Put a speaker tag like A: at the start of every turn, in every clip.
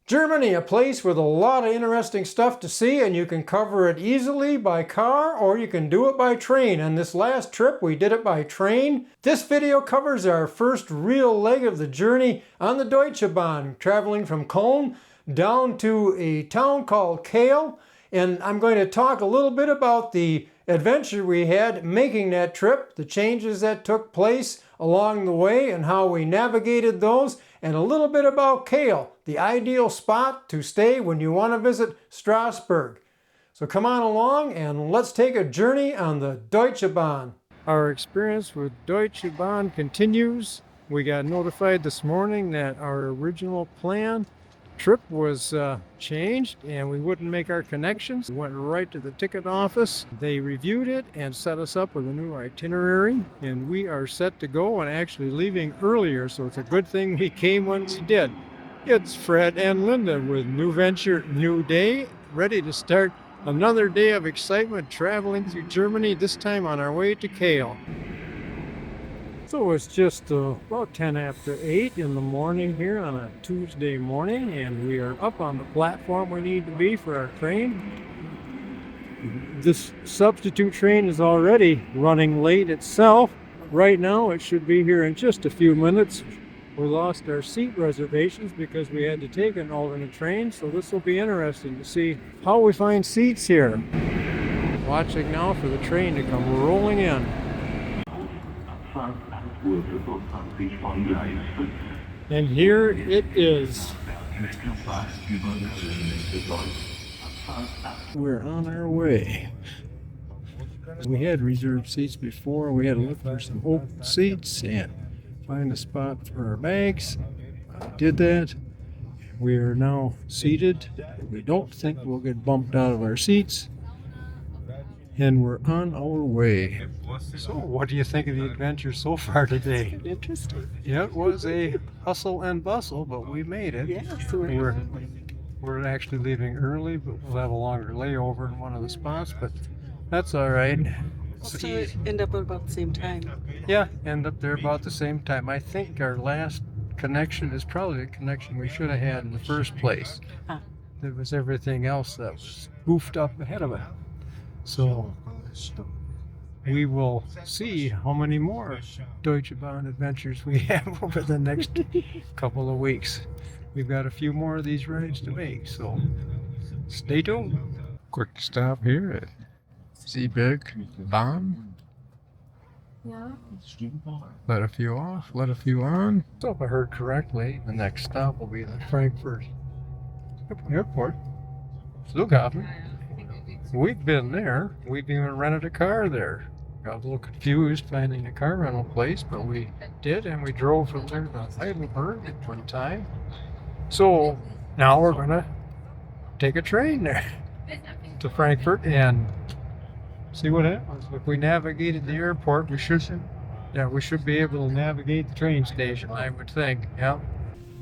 A: Germany, a place with a lot of interesting stuff to see, and you can cover it easily by car or you can do it by train. And this last trip we did it by train. This video covers our first real leg of the journey on the Deutsche Bahn, traveling from Köln down to a town called Kehl. And I'm going to talk a little bit about the adventure we had making that trip, the changes that took place along the way and how we navigated those, and a little bit about Kehl, the ideal spot to stay when you want to visit Strasbourg. So come on along and let's take a journey on the Deutsche Bahn. Our experience with Deutsche Bahn continues. We got notified this morning that our original plan trip was changed and we wouldn't make our connections. We went right to the ticket office. They reviewed it and set us up with a new itinerary, and we are set to go and actually leaving earlier, so it's a good thing we came when we did. It's Fred and Linda with new venture, new day, ready to start another day of excitement traveling through Germany, this time on our way to Kehl. So it's just about 10 after 8 in the morning here on a Tuesday morning, and we are up on the platform we need to be for our train. This substitute train is already running late itself. Right now it should be here in just a few minutes. We lost our seat reservations because we had to take an alternate train, so this will be interesting to see how we find seats here. Watching now for the train to come rolling in. And here it is. We're on our way. We had reserved seats before. We had to look for some open seats and find a spot for our bags. I did that. We are now seated. We don't think we'll get bumped out of our seats. And we're on our way. So what do you think of the adventure so far today?
B: Interesting.
A: Yeah, it was a hustle and bustle, but we made it.
B: Yeah,
A: We're actually leaving early, but we'll have a longer layover in one of the spots, but that's all right.
B: so end up at about the same time.
A: Yeah, end up there about the same time. I think our last connection is probably the connection we should have had in the first place. There was everything else that was goofed up ahead of it. So we will see how many more Deutsche Bahn adventures we have over the next couple of weeks. We've got a few more of these rides to make, so stay tuned. Quick stop here at Strasburg Bahn.
B: Yeah.
A: Let a few off, let a few on. So if I heard correctly, the next stop will be the Frankfurt Airport. Flughafen. We've been there. We've even rented a car there. Got a little confused finding a car rental place, but we did, and we drove from there to Heidelberg at one time. So now we're gonna take a train there to Frankfurt and see what happens. If we navigated the airport, we should be able to navigate the train station, I would think. Yeah.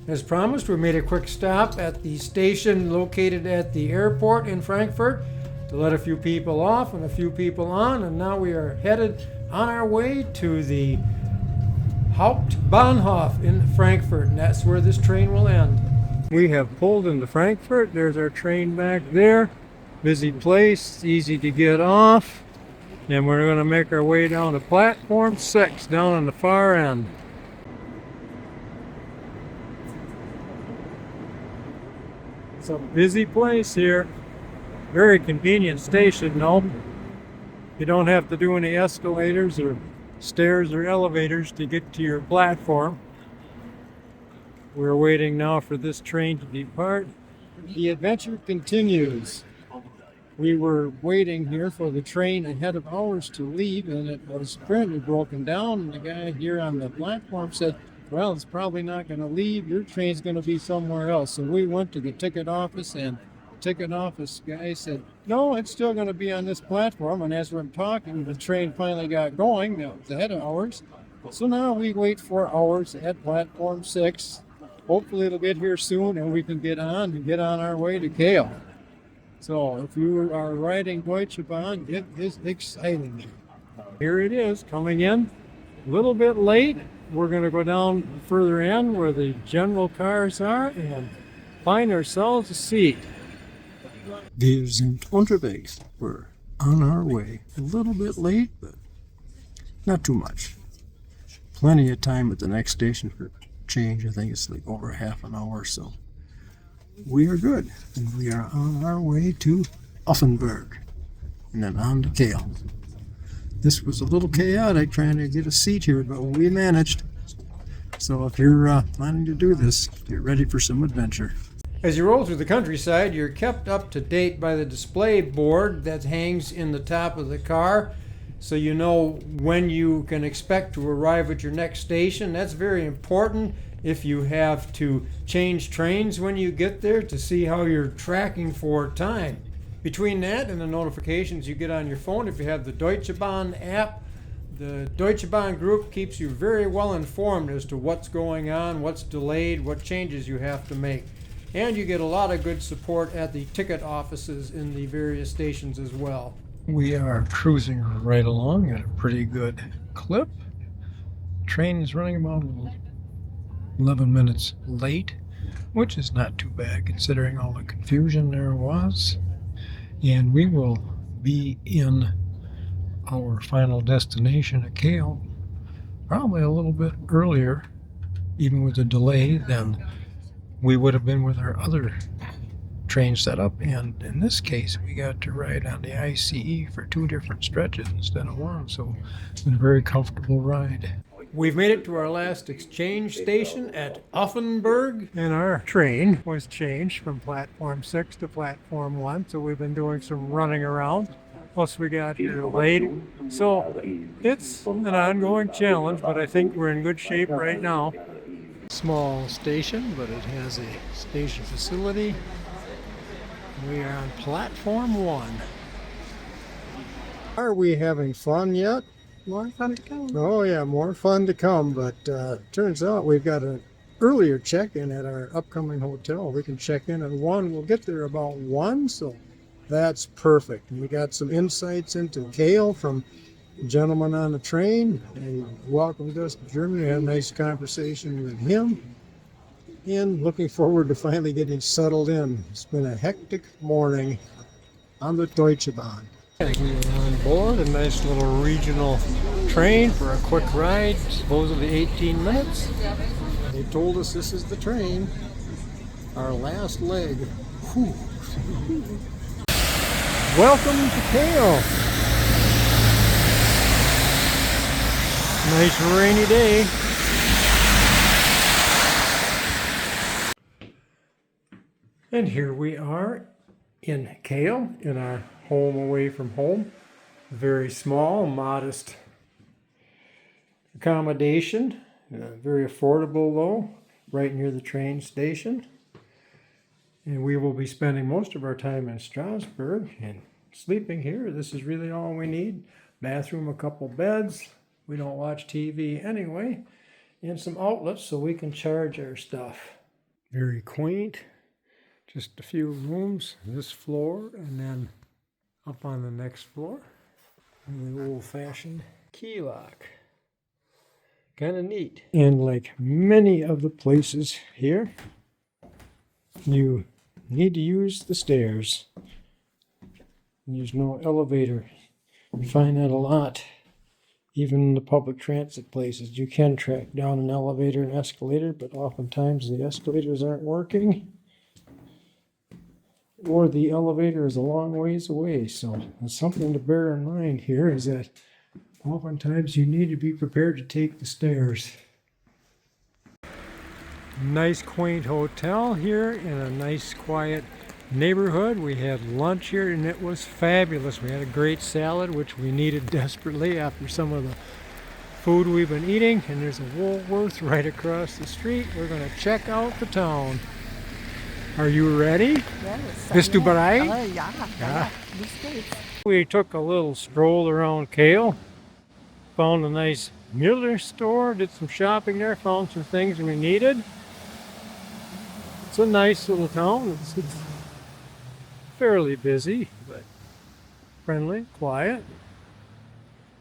A: As promised, we made a quick stop at the station located at the airport in Frankfurt to let a few people off and a few people on, and now we are headed on our way to the Hauptbahnhof in Frankfurt, and that's where this train will end. We have pulled into Frankfurt. There's our train back there. Busy place, easy to get off, and we're going to make our way down to platform 6 down on the far end. It's a busy place here. Very convenient station, no? You don't have to do any escalators or stairs or elevators to get to your platform. We're waiting now for this train to depart. The adventure continues. We were waiting here for the train ahead of ours to leave, and it was apparently broken down, and the guy here on the platform said, well, it's probably not going to leave. Your train's going to be somewhere else. So we went to the ticket office, and ticket office guy said, no, it's still going to be on this platform. And as we're talking, the train finally got going. It was ahead of ours. So now we wait 4 hours at platform 6. Hopefully it'll get here soon and we can get on our way to Kehl. So if you are riding Deutsche Bahn, it is exciting. Here it is coming in. A little bit late. We're going to go down further in where the general cars are and find ourselves a seat. Wir sind unterwegs. We're on our way. A little bit late, but not too much. Plenty of time at the next station for change. I think it's like over half an hour, so we are good. And we are on our way to Offenburg and then on to Kehl. This was a little chaotic trying to get a seat here, but we managed. So if you're planning to do this, get ready for some adventure. As you roll through the countryside, you're kept up to date by the display board that hangs in the top of the car, so you know when you can expect to arrive at your next station. That's very important if you have to change trains when you get there, to see how you're tracking for time. Between that and the notifications you get on your phone, if you have the Deutsche Bahn app, the Deutsche Bahn group keeps you very well informed as to what's going on, what's delayed, what changes you have to make. And you get a lot of good support at the ticket offices in the various stations as well. We are cruising right along at a pretty good clip. Train is running about 11 minutes late, which is not too bad considering all the confusion there was. And we will be in our final destination at Kehl probably a little bit earlier, even with the delay, than we would have been with our other train setup. And in this case, we got to ride on the ICE for 2 different stretches instead of 1, so it's been a very comfortable ride. We've made it to our last exchange station at Offenburg, and our train was changed from platform 6 to platform 1, so we've been doing some running around. Plus we got here late, so it's an ongoing challenge, but I think we're in good shape right now. Small station, but it has a station facility. We are on platform 1. Are we having fun yet?
B: More fun to come.
A: Oh yeah, more fun to come, but turns out we've got an earlier check-in at our upcoming hotel. We can check in at 1. We'll get there about 1, so that's perfect. And we got some insights into Kehl from a gentleman on the train. He welcomed us to Germany. We had a nice conversation with him. And looking forward to finally getting settled in. It's been a hectic morning on the Deutsche Bahn. We are on board a nice little regional train for a quick ride, supposedly 18 minutes. They told us this is the train, our last leg. Whew. Welcome to Kehl. Nice rainy day. And here we are in Kehl, in our home away from home. Very small, modest accommodation. Very affordable though, right near the train station. And we will be spending most of our time in Strasbourg and sleeping here. This is really all we need. Bathroom, a couple beds. We don't watch TV anyway. And some outlets so we can charge our stuff. Very quaint. Just a few rooms, this floor, and then up on the next floor, and the old-fashioned key lock. Kind of neat. And like many of the places here, you need to use the stairs. There's no elevator. You find that a lot. Even in the public transit places, you can track down an elevator and escalator, but oftentimes the escalators aren't working. Or the elevator is a long ways away. So that's something to bear in mind here, is that oftentimes you need to be prepared to take the stairs. Nice quaint hotel here in a nice quiet neighborhood. We had lunch here and it was fabulous. We had a great salad, which we needed desperately after some of the food we've been eating. And there's a Woolworth right across the street. We're going to check out the town. Are you ready?
B: Yes.
A: Bist du bereit?
B: Ja. Bis geht's.
A: We took a little stroll around Kehl, found a nice Müller store, did some shopping there, found some things we needed. It's a nice little town. It's fairly busy, but friendly, quiet.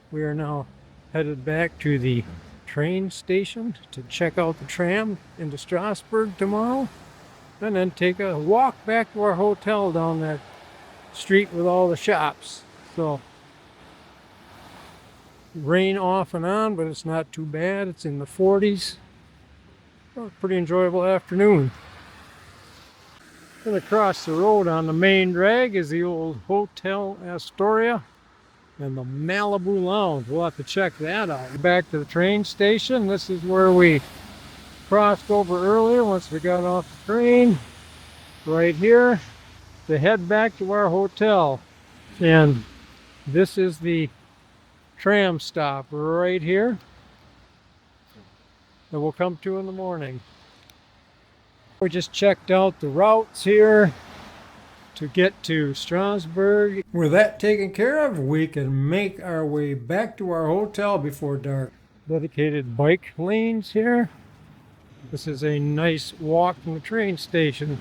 A: We are now headed back to the train station to check out the tram into Strasbourg tomorrow. and then take a walk back to our hotel down that street with all the shops. So rain off and on, but it's not too bad. It's in the 40s. So pretty enjoyable afternoon. And across the road on the main drag is the old Hotel Astoria and the Malibu Lounge. We'll have to check that out. Back to the train station. This is where we crossed over earlier once we got off the train. Right here to head back to our hotel. And this is the tram stop right here that we'll come to in the morning. We just checked out the routes here to get to Strasbourg. With that taken care of, we can make our way back to our hotel before dark. Dedicated bike lanes here. This is a nice walk from the train station.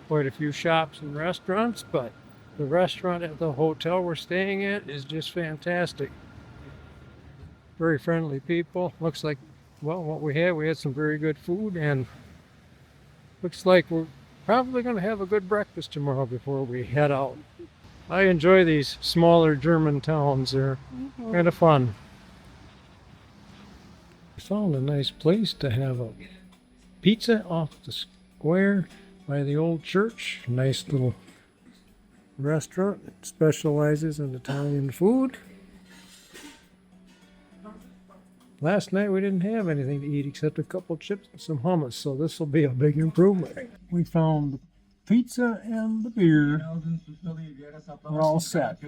A: Quite a few shops and restaurants, but the restaurant at the hotel we're staying at is just fantastic. Very friendly people. Looks like, well, what we had some very good food, and looks like we're probably going to have a good breakfast tomorrow before we head out. I enjoy these smaller German towns. They're kind of fun. We found a nice place to have a pizza off the square by the old church. Nice little restaurant. It specializes in Italian food. Last night we didn't have anything to eat except a couple chips and some hummus, so this will be a big improvement. We found the pizza and the beer. We're all set.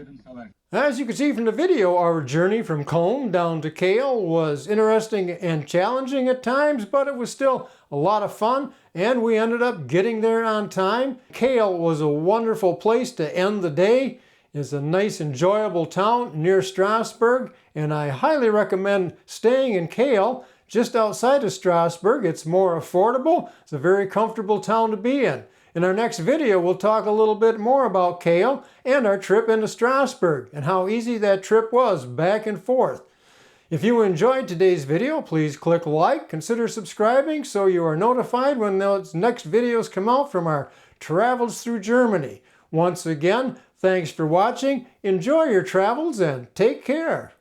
A: As you can see from the video, our journey from Köln down to Kehl was interesting and challenging at times, but it was still a lot of fun, and we ended up getting there on time. Kehl was a wonderful place to end the day. It's a nice, enjoyable town near Strasbourg, and I highly recommend staying in Kehl. Just outside of Strasbourg, it's more affordable. It's a very comfortable town to be in. In our next video, we'll talk a little bit more about Kehl and our trip into Strasbourg and how easy that trip was back and forth. If you enjoyed today's video, please click like, consider subscribing so you are notified when those next videos come out from our travels through Germany. Once again, thanks for watching, enjoy your travels, and take care.